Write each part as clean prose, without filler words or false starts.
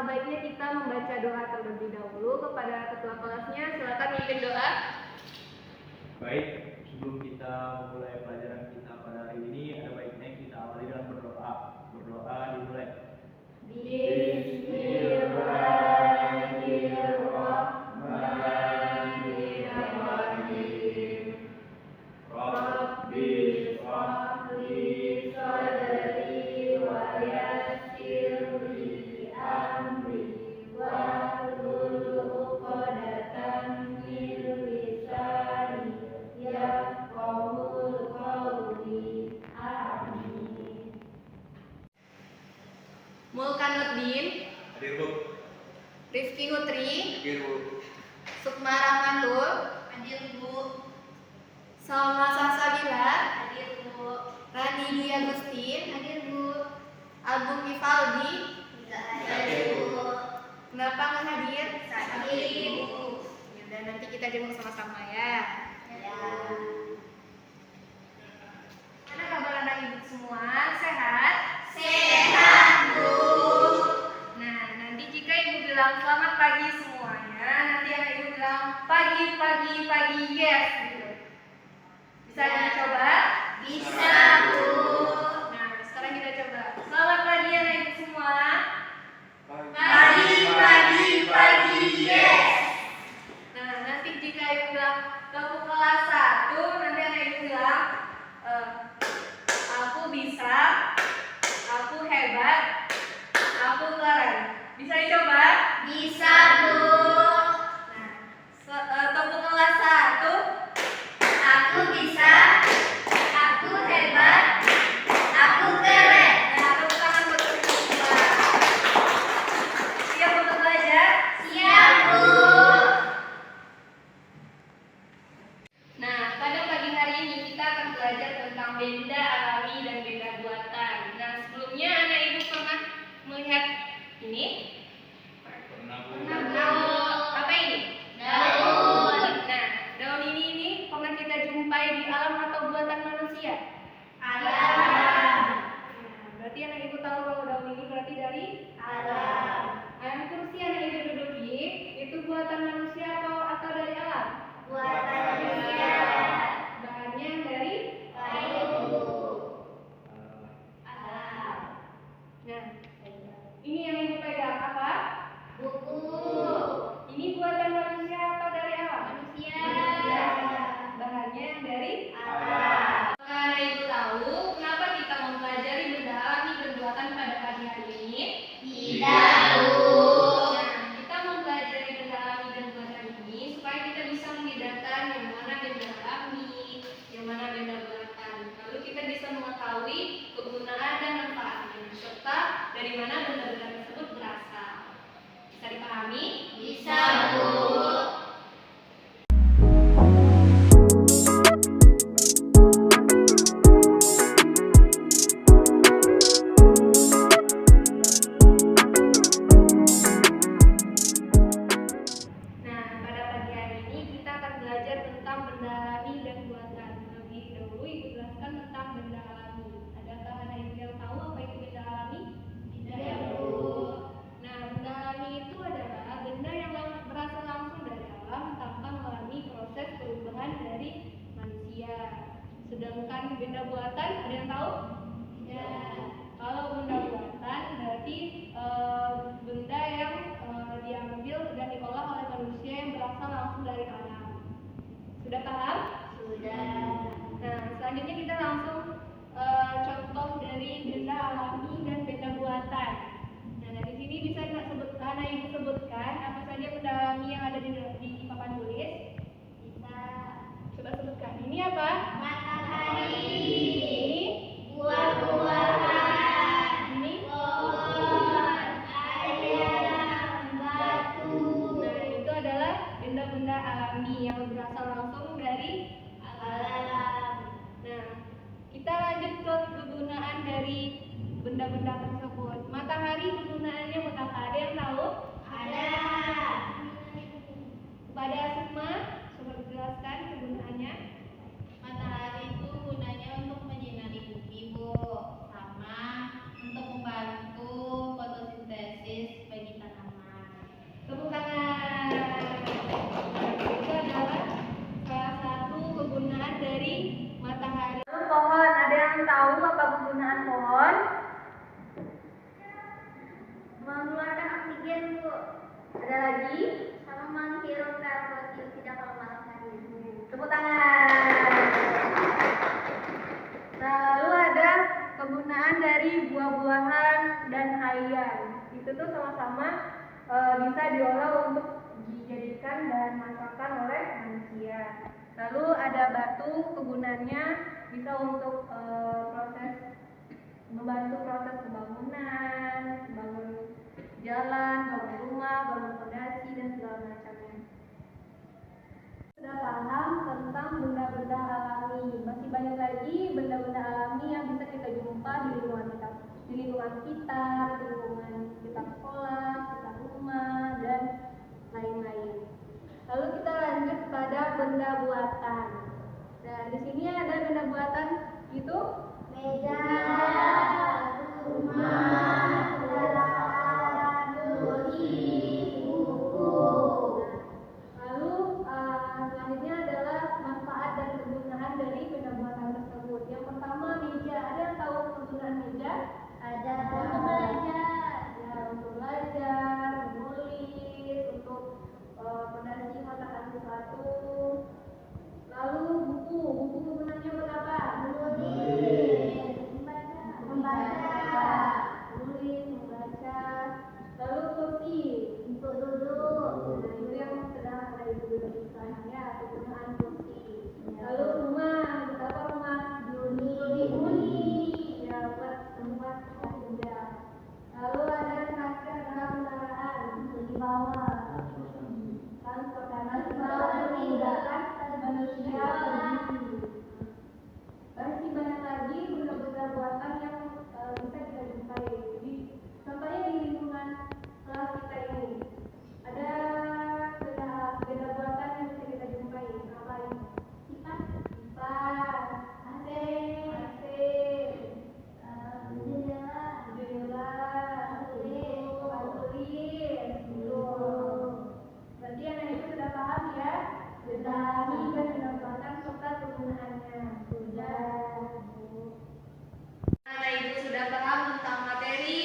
alangkah baiknya kita membaca doa terlebih dahulu kepada ketua kelasnya. Silakan mimpin doa. Baik, sebelum kita memulai pelajaran kita pada hari ini, ada baiknya kita awali dengan berdoa. Berdoa dimulai. Bismillahirrahmanirrahim. Rabbi shrah li sadri wa yassir li amri wahlul 'uqdatam min lisani yafqahul qawli. Amin. Mulkanuddin, Hadir, Bu. Rifki Nutri, Hadir, Bu. Sukma Rahmatul, Hadir, Bu. Salma Salsabila, Hadir, Bu. Rani Dwi Agustin, Hadir, Bu. Agung Ivaldi. Tidak hadir, Bu. Kenapa nggak hadir? Hadir, Bu. Yaudah, nanti kita jenguk sama-sama ya. Ya. Mana kabar anak ibu semua? Sehat? Sehat, Bu. Nah, nanti jika ibu bilang selamat pagi semuanya, nanti anak ibu bilang pagi, pagi, pagi, yes gitu. Bisa Ya. dicoba? Bisa, Bu. Nah, sekarang kita coba. Selamat pagi anak ibu semua. Pagi, pagi, pagi, yes. Nah, nanti jika ibu bilang kamu kelas 1, nanti anak ibu bilang aku bisa, aku hebat, aku keren. Bisa dicoba? Bisa, Bu. Nah, tepuk kelas 1. Aku bisa. Aku hebat. Aku keren. Nah, tepuk tangan buat ibu semua. Siap untuk belajar? Siap, Bu. Nah, pada pagi hari ini kita akan belajar tentang benda alami dan benda buatan. Nah, sebelumnya anak ibu pernah melihat ini? Pernah, Bu. Apa ini? Daun. Nah, daun ini pernah kita jumpai di alam atau buatan manusia? Alam. Nah, berarti anak ibu tahu kalau daun ini berarti dari Alam. kursi anak ibu duduki itu buatan manusia atau dari alam? Buatan manusia. Bahannya dari Kayu. Ah, Alam. Nah, ini yang ibu pegang apa? Buku. Ini buatan manusia atau dari alam? Manusia. Bahannya yang dari Alam. Apakah ibu tahu kenapa kita mempelajari benda alami dan buatan pada pagi hari ini? Tidak, Bu. Nah, kita mempelajari benda alami dan buatan ini supaya kita bisa membedakan yang mana benda alami, yang mana benda buatan. Lalu kita bisa mengetahui kegunaan dan manfaatnya, serta dari mana benda-benda tersebut berasal. Bisa dipahami? Ada lagi? Sama menghirup karbon dioksida kalau malam hari. Tepuk tangan. Nah, lalu ada kegunaan dari buah-buahan dan haian. Itu tuh sama-sama bisa diolah untuk dijadikan bahan masakan oleh manusia. Lalu ada batu, kegunaannya bisa untuk membantu proses pembangunan, bangun jalan, bangun rumah, bangun fondasi dan segala macamnya. Sudah paham tentang benda-benda alami. Masih banyak lagi benda-benda alami yang bisa kita jumpa di lingkungan kita, di lingkungan kita sekolah, kita rumah dan lain-lain. Lalu kita lanjut pada benda buatan. Nah, di sini ada benda buatan itu Meja, rumah, kendaraan, kursi, buku. Lalu selanjutnya adalah manfaat dan kegunaan dari benda buatan tersebut. Yang pertama meja. Ada yang tahu kegunaan meja? Ada untuk belajar. Ya, untuk belajar, menulis, untuk fondasi mengatakan sesuatu. Lalu buku kegunaannya buat apa? Menulis, Menulis, membaca. Lalu kursi untuk duduk. Nah, itu yang sedang ada di duduk istilahnya, kegunaan kursi. Lalu rumah, buat apa rumah? Huni. Ya, buat tempat tinggal. Lalu ada terakhir adalah kendaraan untuk dibawa. Transportasi dibawa meninggalkan manusia pergi. Masih banyak lagi benda-benda buatan yang bisa kita jumpai. Jadi, contohnya di lingkungan kelas kita ini ada benda buatan yang bisa kita jumpai. Apa ini? Kipas, AC, jendela, berarti anak itu sudah paham ya tentang benda buatan serta kegunaannya. Anak ibu sudah paham tentang materi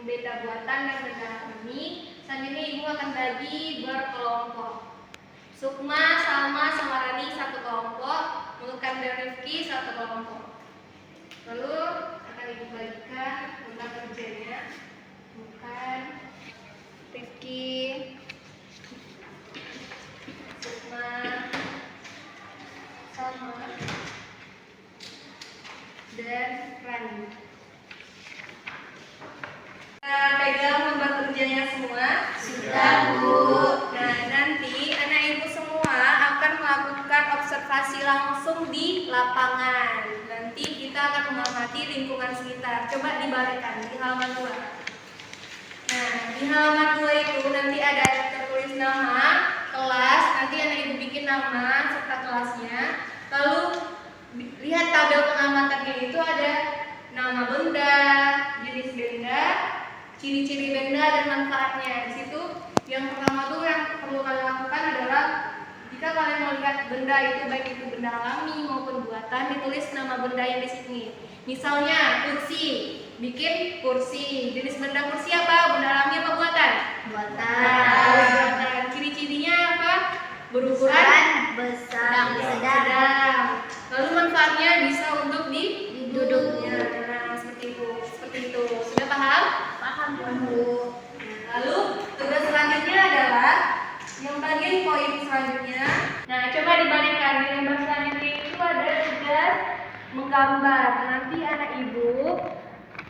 benda buatan dan benda alami. Selanjutnya ibu akan bagi berkelompok. Sukma, Salma, sama Rani satu kelompok, Mulkan dan Rifki satu kelompok. Lalu akan ibu bagikan tentang kerjanya. Mulkan, Rifki, Sukma, Salma, dan Rani. Kita pegang lembar kerjanya semua. Sudah, Bu. Nah, nanti anak ibu semua akan melakukan observasi langsung di lapangan. Nanti kita akan mengamati lingkungan sekitar. Coba dibalikkan di halaman 2. Nah, di halaman 2 itu nanti ada tertulis nama, kelas. Nanti anak ibu bikin nama serta kelasnya. Lalu lihat tabel pengamatannya itu ada nama benda, jenis benda, ciri-ciri benda dan manfaatnya. Di situ yang pertama tuh yang perlu kalian lakukan adalah jika kalian melihat benda itu baik itu benda alami maupun buatan, ditulis nama benda yang di sini. Misalnya kursi, bikin kursi. Jenis benda kursi apa? Benda alami apa buatan? Buatan. Ciri-cirinya apa? Berukuran besar, sedang. Lalu manfaatnya bisa untuk duduknya. Nah, seperti itu. Sudah paham? Paham, Bu. Lalu tugas selanjutnya adalah yang bagian poin selanjutnya. Nah, coba dibandingkan di lembar selanjutnya itu ada tugas menggambar. Nanti anak ibu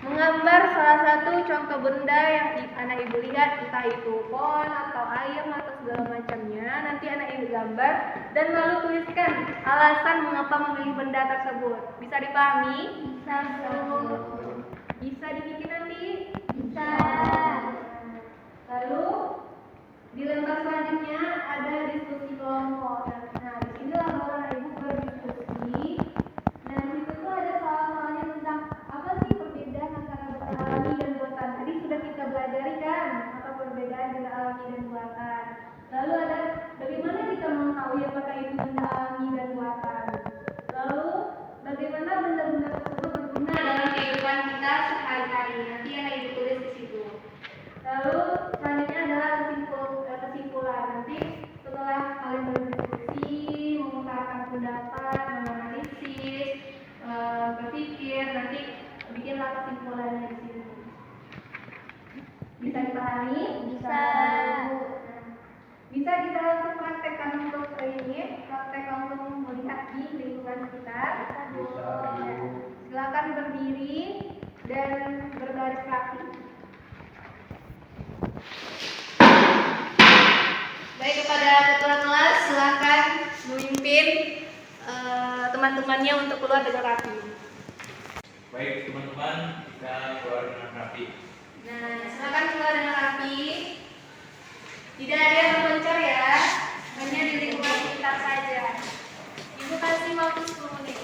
menggambar salah satu contoh benda yang anak ibu lihat, entah itu pohon atau ayam atau segala macamnya. Nanti anak ibu gambar dan lalu tuliskan alasan mengapa memilih benda tersebut. Bisa dipahami? Bisa, Bu. Bisa dibikin nanti? Bisa. Lalu di lembar selanjutnya ada diskusi kelompok. Nah, di sini anak ibu berdiskusi. Nah, di situ tuh ada soal-soalnya tentang apa sih perbedaan antara benda alami dan buatan. Tadi sudah kita pelajari kan apa perbedaan benda alami dan buatan. Lalu ada bagaimana kita mengetahui apakah itu benda alami dan buatan. Lalu bagaimana benda-benda tersebut berguna dalam kehidupan kita sehari-hari. Nanti anak ibu tulis di situ. Lalu selanjutnya adalah kesimpulan nih? Bisa. Bisa kita langsung praktekkan untuk ini, praktek langsung melihat di lingkungan sekitar. Bisa, Ibu. Silakan berdiri dan berbaris rapi. Baik, kepada ketua kelas silakan memimpin teman-temannya untuk keluar dengan rapi. Baik teman-teman, kita keluar dengan rapi. Nah, silakan keluar dengan rapi. Tidak ada yang meloncar ya, hanya di lingkungan sekitar saja. Ibu kasih waktu 10 menit.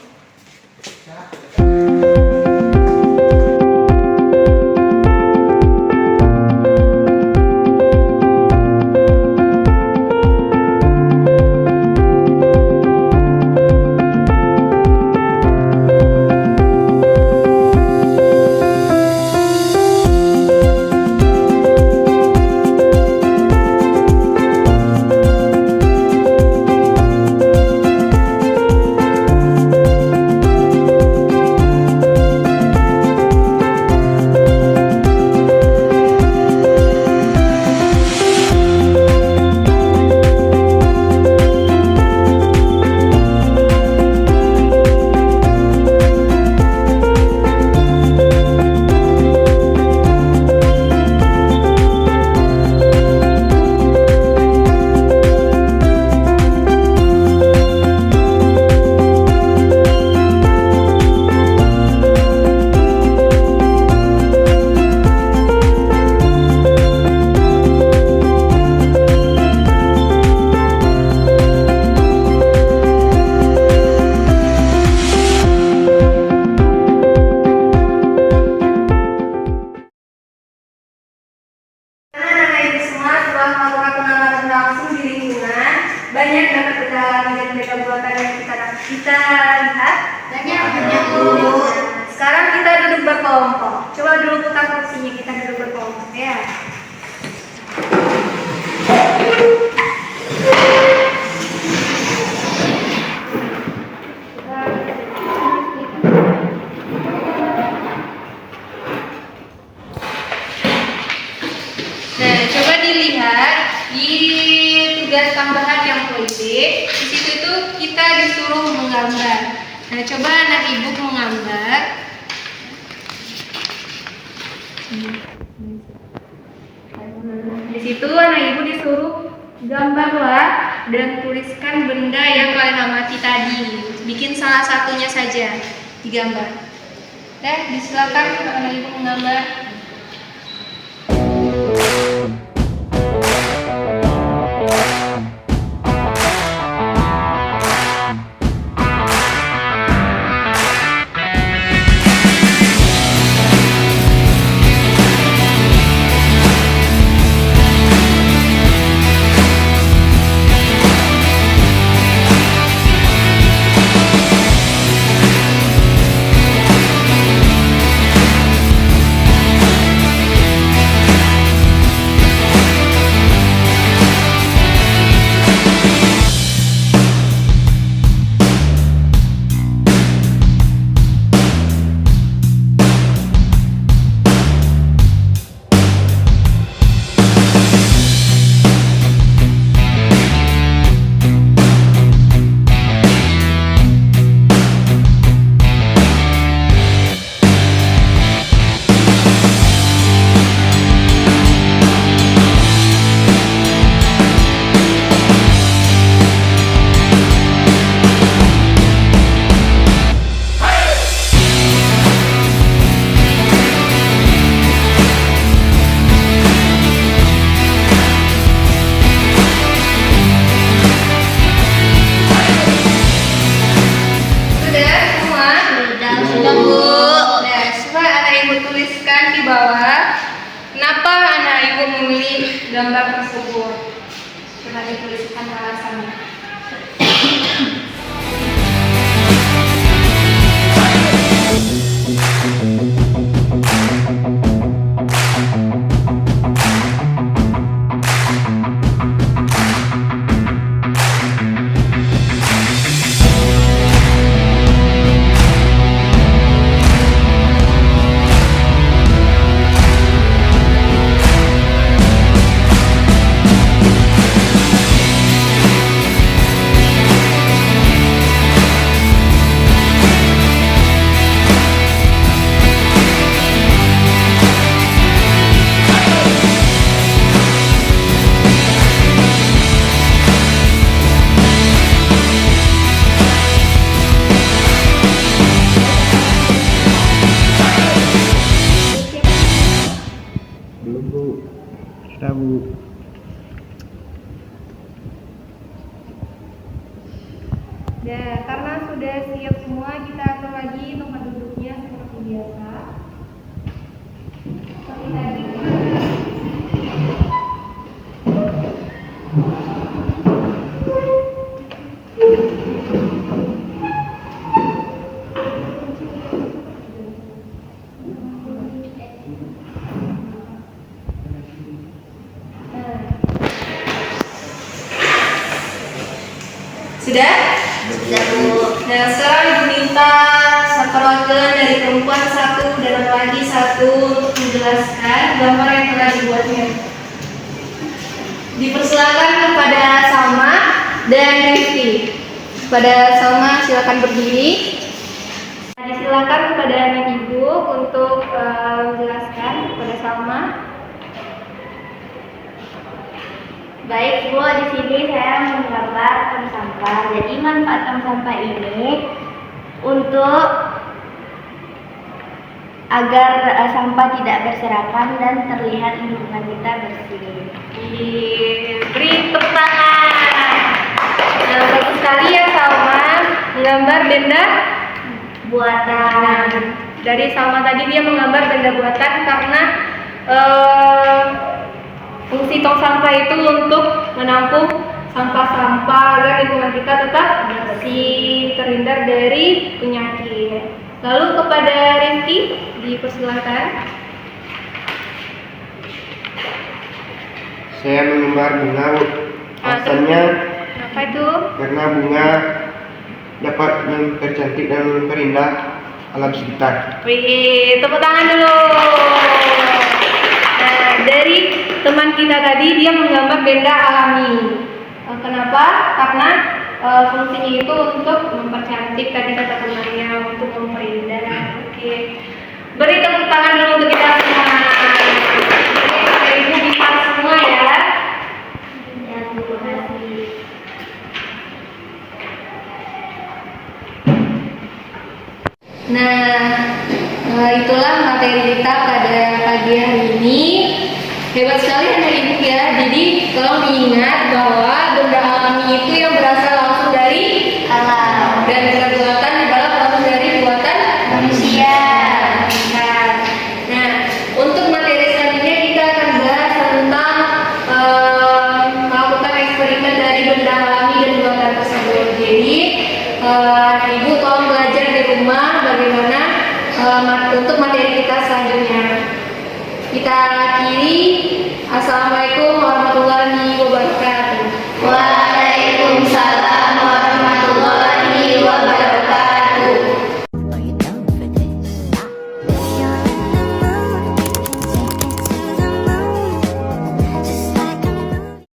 Banyak dapat kendala dan perbuatan yang kita lihat. Banyak. Sekarang kita duduk berkelompok. Coba dulu putar kursinya, kita duduk berkelompok ya. Nah, coba dilihat di tugas tambahan yang politik. Di situ itu kita disuruh menggambar. Nah, coba anak ibu menggambar. Di situ anak ibu disuruh gambarlah dan tuliskan benda yang kalian amati tadi. Bikin salah satunya saja digambar. Disilakan anak ibu menggambar. Kenapa anak ibu memilih gambar tersebut? Coba dituliskan alasannya. Ya, karena sudah siap semua, kita atur lagi tempat duduknya seperti biasa. Seperti tadi. Sudah? Sudah, Bu. Nah, sekarang Ibu minta satu perwakilan dari perempuan satu dan laki satu untuk menjelaskan gambar yang telah dibuatnya. Dipersilakan kepada Salma dan Rifki. Kepada Salma silakan berdiri. Disilakan kepada anak ibu untuk menjelaskan kepada Salma. Baik, Bu, di sini saya menggambar tong sampah. Jadi manfaat tong sampah ini untuk agar sampah tidak berserakan dan terlihat lingkungan kita bersih. Beri tepuk tangan. Nah, bagus sekali ya Salma menggambar benda buatan. Dari Salma tadi dia menggambar benda buatan karena fungsi tong sampah itu untuk menampung sampah-sampah agar lingkungan kita tetap bersih, terhindar dari penyakit. Lalu kepada Rifki dipersilakan. Saya menggambar bunga. Alasannya Apa itu? karena bunga dapat mempercantik dan memperindah alam sekitar. Wih, tepuk tangan dulu. Nah, dari teman kita tadi dia menggambar benda alami. Kenapa? Karena fungsinya itu untuk mempercantik tadi kata temannya, untuk memperindah. Oke. Beri tepuk tangan dulu untuk kita semua. Oke, Ibu bisa semua ya. Ya, terima kasih. Nah, itulah materi kita pada pagi hari ini. Hebat sekali anak ibu ya. Jadi tolong diingat bahwa